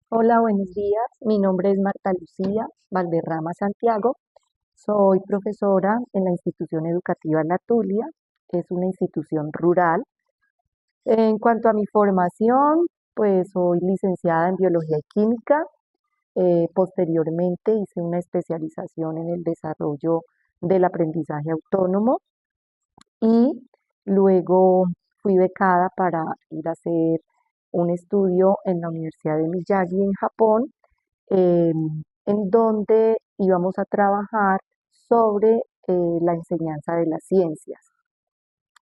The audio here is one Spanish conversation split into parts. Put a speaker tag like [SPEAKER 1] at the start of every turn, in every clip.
[SPEAKER 1] Hola, buenos días. Mi nombre es Marta Lucía Valderrama Santiago. Soy profesora en la institución educativa La Tulia, que es una institución rural. En cuanto a mi formación, pues soy licenciada en Biología y Química. Posteriormente hice una especialización en el desarrollo del aprendizaje autónomo y luego fui becada para ir a hacer un estudio en la Universidad de Miyagi en Japón, en donde íbamos a trabajar sobre la enseñanza de las ciencias.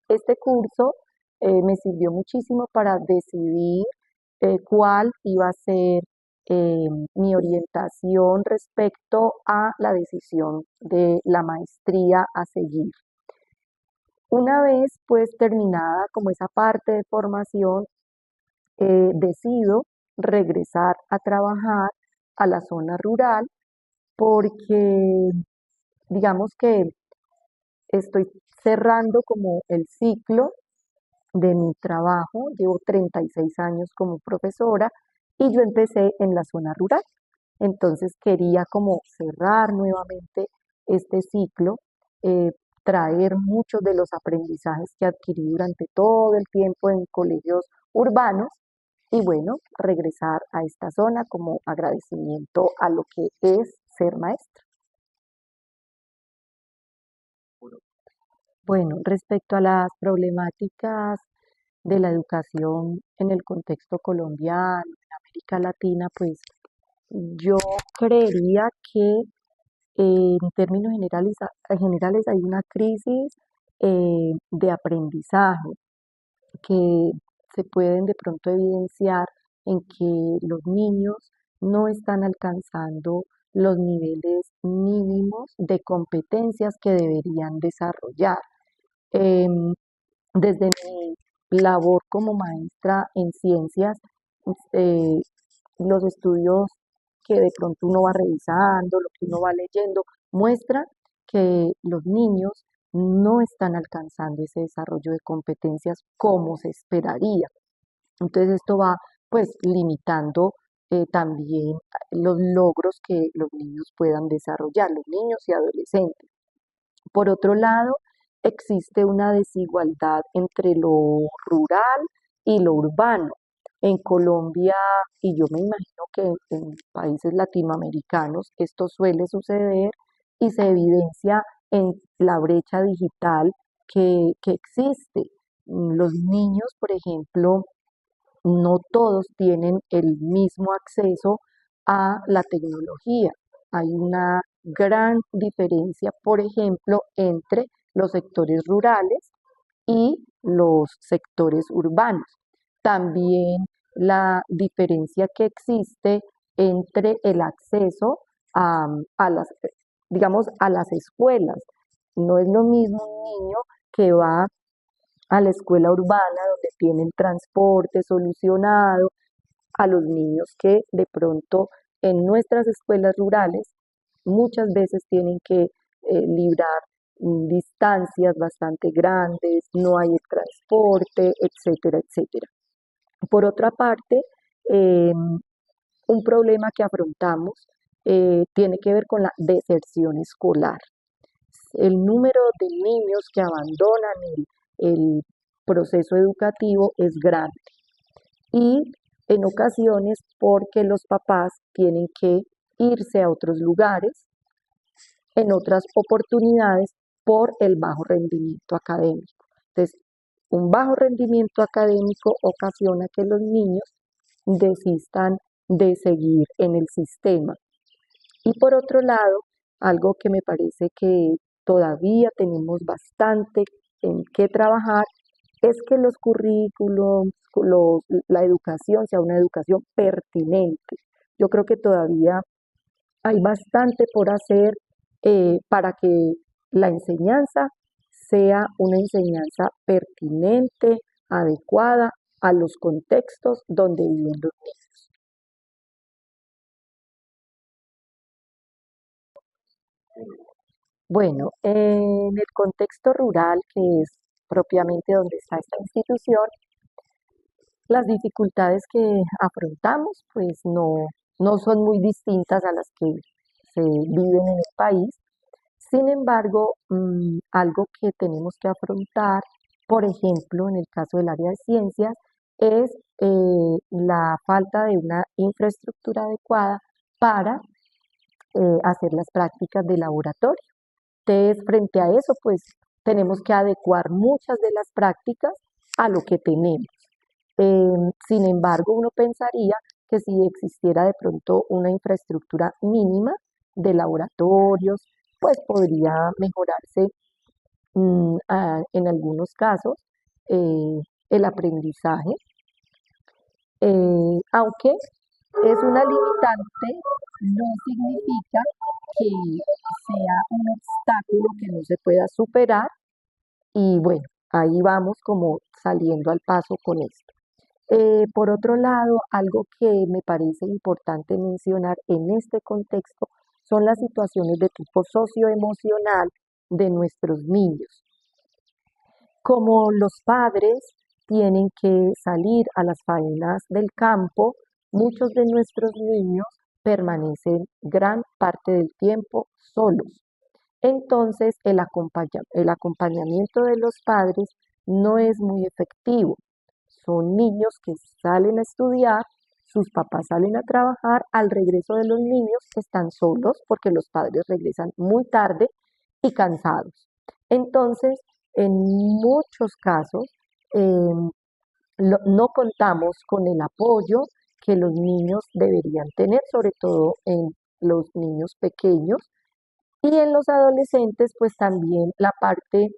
[SPEAKER 1] Este curso me sirvió muchísimo para decidir cuál iba a ser mi orientación respecto a la decisión de la maestría a seguir. Una vez pues terminada como esa parte de formación, decido regresar a trabajar a la zona rural porque digamos que estoy cerrando como el ciclo de mi trabajo. Llevo 36 años como profesora y yo empecé en la zona rural. Entonces quería como cerrar nuevamente este ciclo, eh, traer muchos de los aprendizajes que adquirí durante todo el tiempo en colegios urbanos y bueno, regresar a esta zona como agradecimiento a lo que es ser maestra. Bueno, respecto a las problemáticas de la educación en el contexto colombiano, en América Latina, pues yo creería que en términos generales hay una crisis de aprendizaje que se pueden de pronto evidenciar en que los niños no están alcanzando los niveles mínimos de competencias que deberían desarrollar. Em, Desde mi labor como maestra en ciencias, eh, los estudios que de pronto uno va revisando, lo que uno va leyendo, muestra que los niños no están alcanzando ese desarrollo de competencias como se esperaría. Entonces esto va pues limitando también los logros que los niños puedan desarrollar, los niños y adolescentes. Por otro lado, existe una desigualdad entre lo rural y lo urbano. En Colombia, y yo me imagino que en países latinoamericanos esto suele suceder y se evidencia en la brecha digital que existe. Los niños, por ejemplo, no todos tienen el mismo acceso a la tecnología. Hay una gran diferencia, por ejemplo, entre los sectores rurales y los sectores urbanos. También la diferencia que existe entre el acceso a las, digamos, a las escuelas. No es lo mismo un niño que va a la escuela urbana donde tienen transporte solucionado, a los niños que de pronto en nuestras escuelas rurales muchas veces tienen que librar distancias bastante grandes, no hay el transporte, etcétera, etcétera. Por otra parte, un problema que afrontamos tiene que ver con la deserción escolar. El número de niños que abandonan el proceso educativo es grande y en ocasiones porque los papás tienen que irse a otros lugares, en otras oportunidades por el bajo rendimiento académico. Entonces, un bajo rendimiento académico ocasiona que los niños desistan de seguir en el sistema. Y por otro lado, algo que me parece que todavía tenemos bastante en qué trabajar es que los currículums, la educación sea una educación pertinente. Yo creo que todavía hay bastante por hacer para que la enseñanza sea una enseñanza pertinente, adecuada a los contextos donde viven los niños. Bueno, en el contexto rural, que es propiamente donde está esta institución, Las dificultades que afrontamos pues no son muy distintas a las que se viven en el país. Sin embargo, algo que tenemos que afrontar, por ejemplo, en el caso del área de ciencias, es la falta de una infraestructura adecuada para hacer las prácticas de laboratorio. Entonces, frente a eso, pues tenemos que adecuar muchas de las prácticas a lo que tenemos. Sin embargo, uno pensaría que si existiera de pronto una infraestructura mínima de laboratorios, pues podría mejorarse en algunos casos el aprendizaje, aunque es una limitante, no significa que sea un obstáculo que no se pueda superar y bueno, ahí vamos como saliendo al paso con esto. Por otro lado, algo que me parece importante mencionar en este contexto son las situaciones de tipo socioemocional de nuestros niños. Como los padres tienen que salir a las faenas del campo, muchos de nuestros niños permanecen gran parte del tiempo solos. Entonces, el acompañamiento de los padres no es muy efectivo. Son niños que salen a estudiar, sus papás salen a trabajar, al regreso de los niños están solos porque los padres regresan muy tarde y cansados. Entonces, en muchos casos, no contamos con el apoyo que los niños deberían tener, sobre todo en los niños pequeños y en los adolescentes, pues también la parte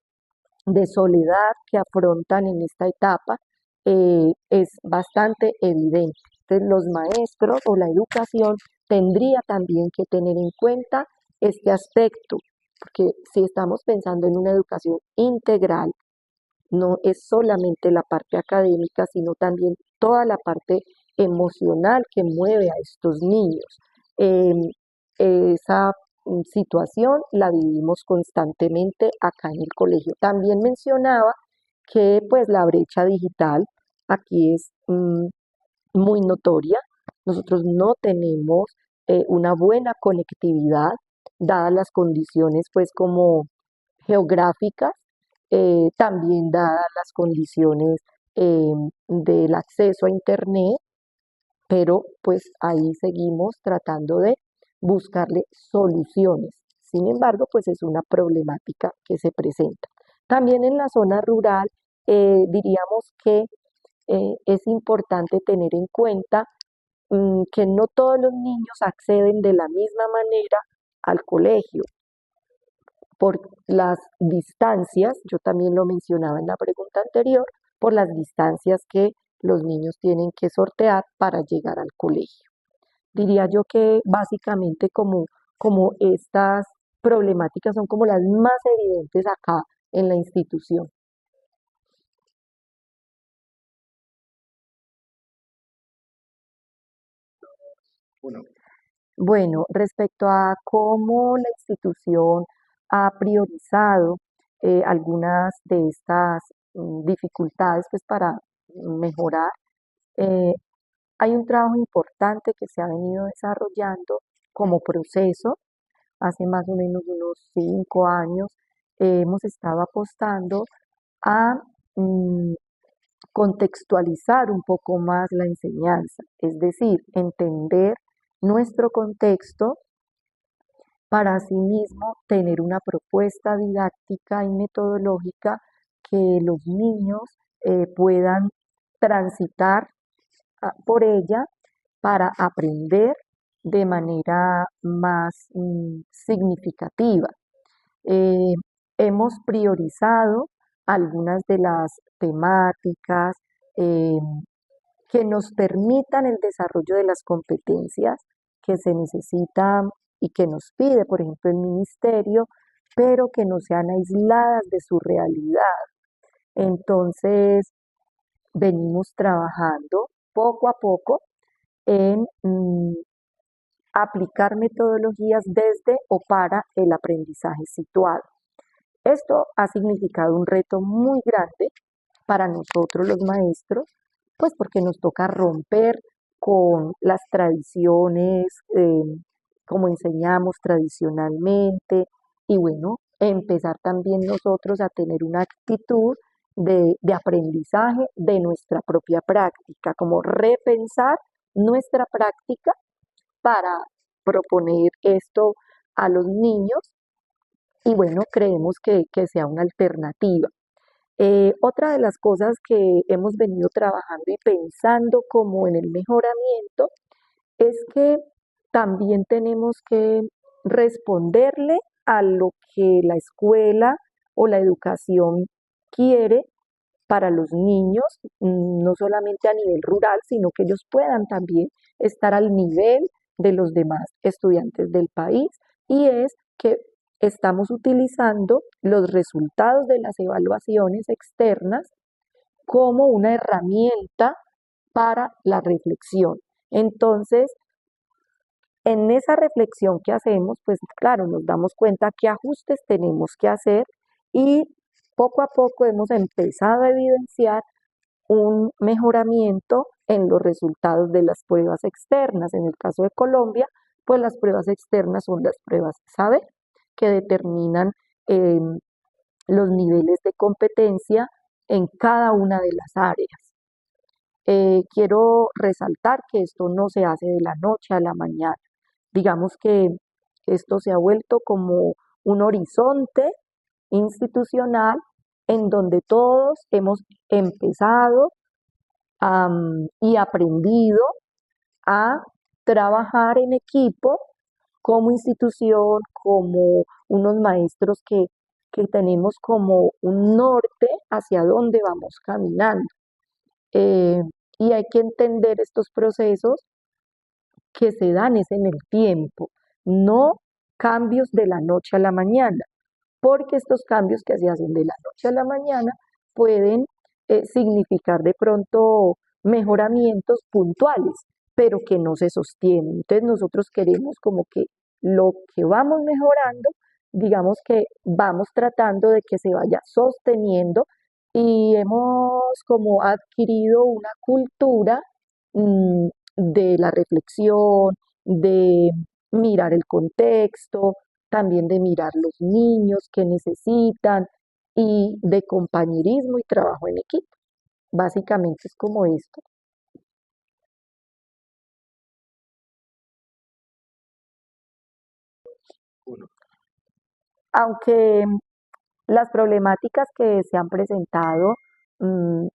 [SPEAKER 1] de soledad que afrontan en esta etapa es bastante evidente. Entonces, los maestros o la educación tendría también que tener en cuenta este aspecto, porque si estamos pensando en una educación integral, no es solamente la parte académica, sino también toda la parte emocional que mueve a estos niños. Em, esa situación la vivimos constantemente acá en el colegio. También mencionaba que pues la brecha digital aquí es muy notoria. Nosotros no tenemos una buena conectividad, dadas las condiciones pues como geográficas, también dadas las condiciones del acceso a Internet, pero pues ahí seguimos tratando de buscarle soluciones. Sin embargo, pues es una problemática que se presenta. También en la zona rural, diríamos que es importante tener en cuenta que no todos los niños acceden de la misma manera al colegio por las distancias, yo también lo mencionaba en la pregunta anterior, por las distancias que los niños tienen que sortear para llegar al colegio. Diría yo que básicamente como estas problemáticas son como las más evidentes acá en la institución. Bueno, respecto a cómo la institución ha priorizado algunas de estas dificultades pues para mejorar, eh, hay un trabajo importante que se ha venido desarrollando como proceso. Hace más o menos unos 5 años hemos estado apostando a mm, contextualizar un poco más la enseñanza, es decir, entender nuestro contexto para asimismo tener una propuesta didáctica y metodológica que los niños puedan transitar por ella para aprender de manera más significativa. Eh, Hemos priorizado algunas de las temáticas eh, que nos permitan el desarrollo de las competencias que se necesitan y que nos pide, por ejemplo, el ministerio, pero que no sean aisladas de su realidad. Entonces, venimos trabajando poco a poco en aplicar metodologías desde o para el aprendizaje situado. Esto ha significado un reto muy grande para nosotros los maestros pues porque nos toca romper con las tradiciones, como enseñamos tradicionalmente, y bueno, empezar también nosotros a tener una actitud de aprendizaje de nuestra propia práctica, como repensar nuestra práctica para proponer esto a los niños y bueno, creemos que sea una alternativa. Otra de las cosas que hemos venido trabajando y pensando como en el mejoramiento es que también tenemos que responderle a lo que la escuela o la educación quiere para los niños, no solamente a nivel rural, sino que ellos puedan también estar al nivel de los demás estudiantes del país, y es que estamos utilizando los resultados de las evaluaciones externas como una herramienta para la reflexión. Entonces, en esa reflexión que hacemos, pues claro, nos damos cuenta qué ajustes tenemos que hacer y poco a poco hemos empezado a evidenciar un mejoramiento en los resultados de las pruebas externas. En el caso de Colombia, pues las pruebas externas son las pruebas SABE, que determinan eh, los niveles de competencia en cada una de las áreas. Quiero resaltar que esto no se hace de la noche a la mañana. Digamos que esto se ha vuelto como un horizonte institucional en donde todos hemos empezado y aprendido a trabajar en equipo como institución, como unos maestros que tenemos como un norte hacia dónde vamos caminando. Eh, y hay que entender estos procesos que se dan es en el tiempo, no cambios de la noche a la mañana, porque estos cambios que se hacen de la noche a la mañana pueden significar de pronto mejoramientos puntuales, pero que no se sostienen. Entonces nosotros queremos como que lo que vamos mejorando, digamos que vamos tratando de que se vaya sosteniendo y hemos como adquirido una cultura mm, de la reflexión, de mirar el contexto, también de mirar los niños que necesitan y de compañerismo y trabajo en equipo. Básicamente es como esto. Aunque las problemáticas que se han presentado, mm,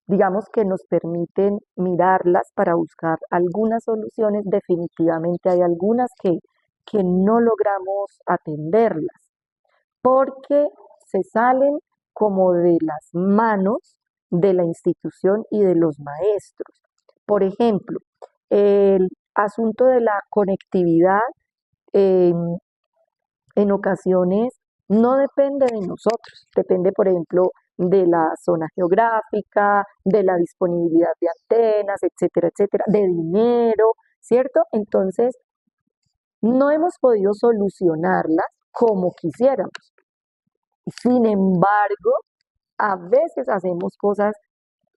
[SPEAKER 1] digamos que nos permiten mirarlas para buscar algunas soluciones, definitivamente hay algunas que no logramos atenderlas, porque se salen como de las manos de la institución y de los maestros. Por ejemplo, el asunto de la conectividad eh, en ocasiones no depende de nosotros, depende, por ejemplo, de la zona geográfica, de la disponibilidad de antenas, etcétera, etcétera, de dinero, ¿cierto? Entonces, no hemos podido solucionarlas como quisiéramos. Sin embargo, a veces hacemos cosas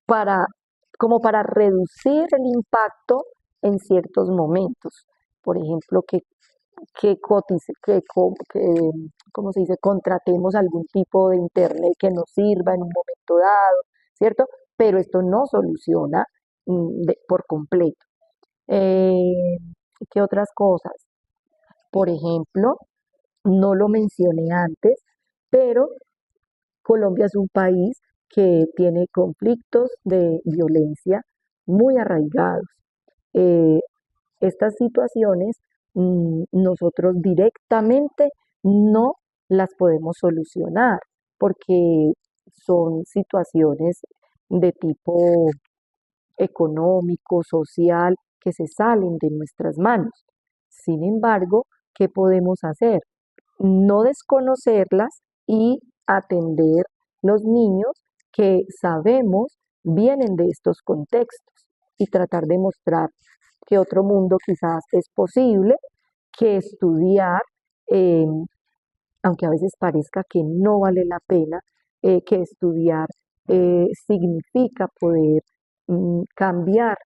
[SPEAKER 1] para, como para reducir el impacto en ciertos momentos. Por ejemplo, que, cotice, ¿cómo se dice? Contratemos algún tipo de internet que nos sirva en un momento dado, ¿cierto? Pero esto no soluciona por completo. Eh, ¿Qué otras cosas? Por ejemplo, no lo mencioné antes, pero Colombia es un país que tiene conflictos de violencia muy arraigados. Eh, Estas situaciones nosotros directamente no las podemos solucionar porque son situaciones de tipo económico, social, que se salen de nuestras manos. Sin embargo, ¿qué podemos hacer? No desconocerlas y atender los niños que sabemos vienen de estos contextos y tratar de mostrar que otro mundo quizás es posible, que estudiar, eh, aunque a veces parezca que no vale la pena, que estudiar significa poder cambiar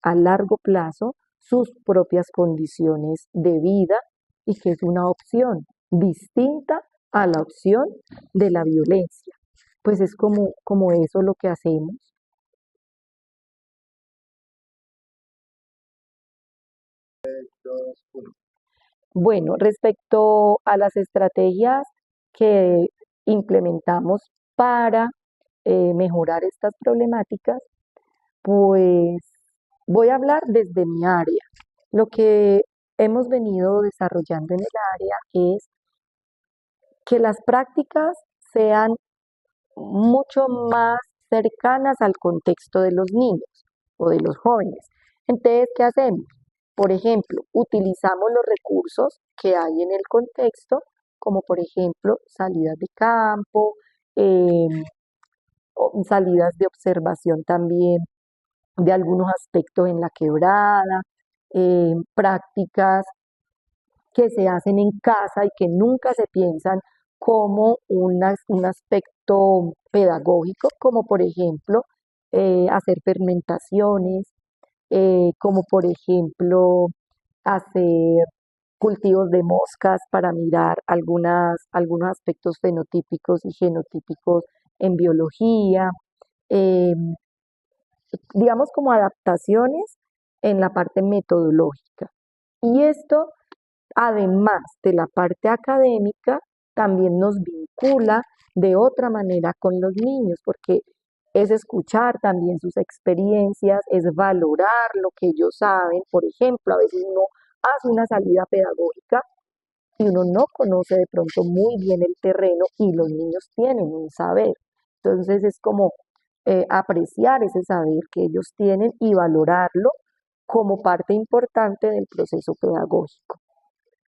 [SPEAKER 1] a largo plazo sus propias condiciones de vida y que es una opción distinta a la opción de la violencia. Pues es como eso lo que hacemos. Bueno, respecto a las estrategias que implementamos para mejorar estas problemáticas, pues voy a hablar desde mi área. Lo que hemos venido desarrollando en el área es que las prácticas sean mucho más cercanas al contexto de los niños o de los jóvenes. Entonces, ¿qué hacemos? Por ejemplo, utilizamos los recursos que hay en el contexto, como por ejemplo salidas de campo, o salidas de observación también de algunos aspectos en la quebrada, prácticas que se hacen en casa y que nunca se piensan como un aspecto pedagógico, como por ejemplo hacer fermentaciones, como por ejemplo hacer cultivos de moscas para mirar algunos aspectos fenotípicos y genotípicos en biología, eh, digamos como adaptaciones en la parte metodológica. Y esto, además de la parte académica, también nos vincula de otra manera con los niños, porque es escuchar también sus experiencias, es valorar lo que ellos saben. Por ejemplo, a veces uno hace una salida pedagógica y uno no conoce de pronto muy bien el terreno y los niños tienen un saber. Entonces es como apreciar ese saber que ellos tienen y valorarlo como parte importante del proceso pedagógico.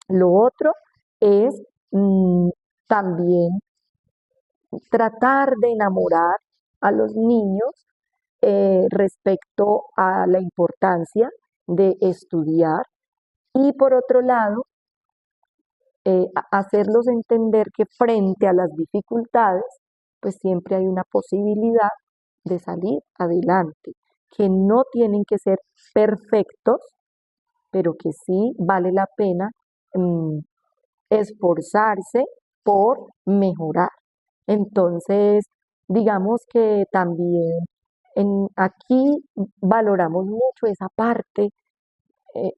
[SPEAKER 1] Lo otro es también tratar de enamorar a los niños respecto a la importancia de estudiar y por otro lado, hacerlos entender que frente a las dificultades, pues siempre hay una posibilidad de salir adelante, que no tienen que ser perfectos, pero que sí vale la pena mm, esforzarse por mejorar. Entonces, digamos que también aquí valoramos mucho esa parte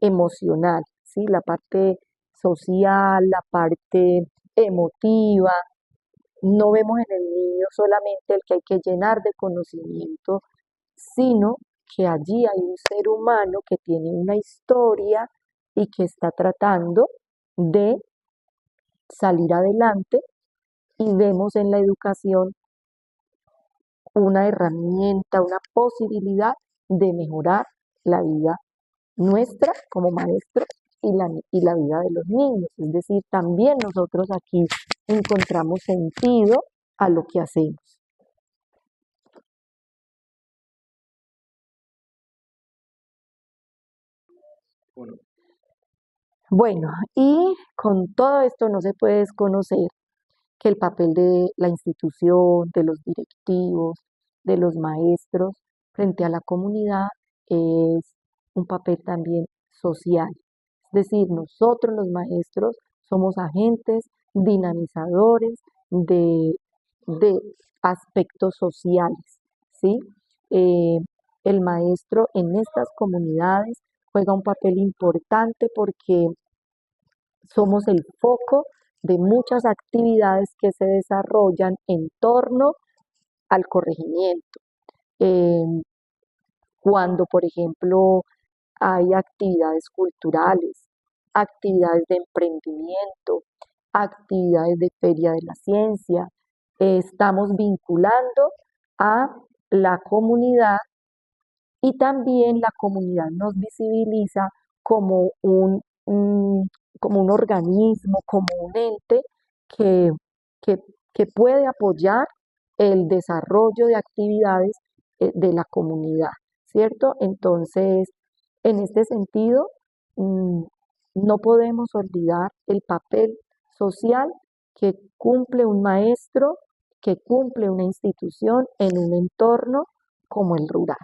[SPEAKER 1] emocional, ¿sí? La parte social, la parte emotiva. No vemos en el niño solamente el que hay que llenar de conocimiento, sino que allí hay un ser humano que tiene una historia y que está tratando de salir adelante y vemos en la educación una herramienta, una posibilidad de mejorar la vida nuestra como maestros y la vida de los niños. Es decir, también nosotros aquí encontramos sentido a lo que hacemos. Bueno, y con todo esto no se puede desconocer que el papel de la institución, de los directivos, de los maestros frente a la comunidad es un papel también social. Es decir, nosotros los maestros somos agentes dinamizadores de aspectos sociales, ¿sí? Eh, el maestro en estas comunidades juega un papel importante porque somos el foco de muchas actividades que se desarrollan en torno al corregimiento. Eh, Cuando, por ejemplo, hay actividades culturales, actividades de emprendimiento, actividades de feria de la ciencia, estamos vinculando a la comunidad y también la comunidad nos visibiliza como como un organismo, como un ente que, que, que puede apoyar el desarrollo de actividades de la comunidad, ¿cierto? Entonces, en este sentido, mm, no podemos olvidar el papel social que cumple un maestro, que cumple una institución en un entorno como el rural.